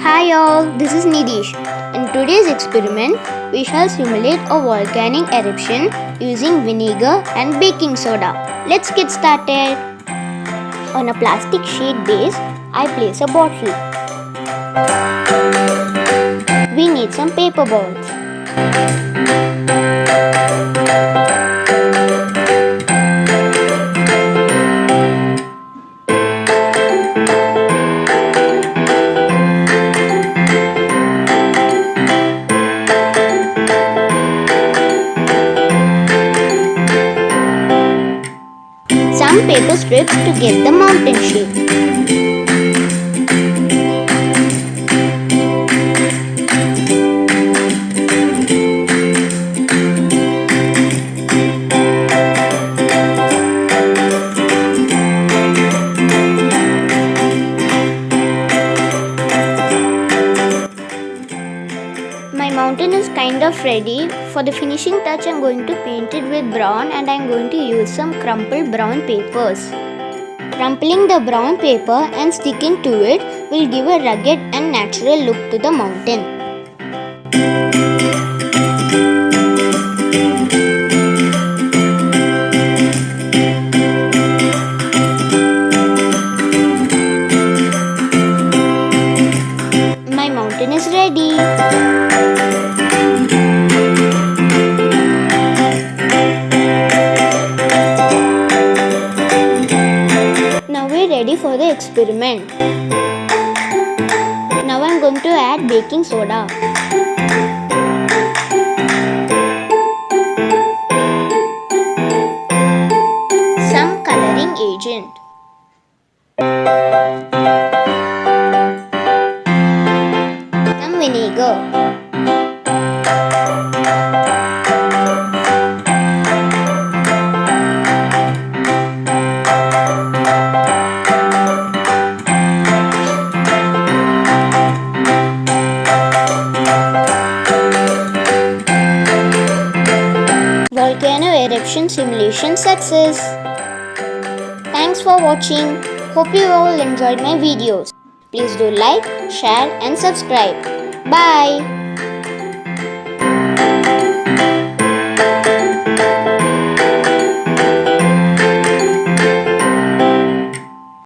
Hi all, this is Nidhish. In today's experiment, we shall simulate a volcanic eruption using vinegar and baking soda. Let's get started. On a plastic sheet base, I place a bottle. We need some paper balls. Some paper strips to get the mountain shape. My mountain is kind of ready. For the finishing touch, I'm going to paint it with brown and I'm going to use some crumpled brown papers. Crumpling the brown paper and sticking to it will give a rugged and natural look to the mountain. My mountain is ready. Ready for the experiment. Now I am going to add baking soda. Some coloring agent. Some vinegar. Volcano eruption simulation success. Thanks for watching. Hope you all enjoyed my videos. Please do like, share and subscribe. Bye.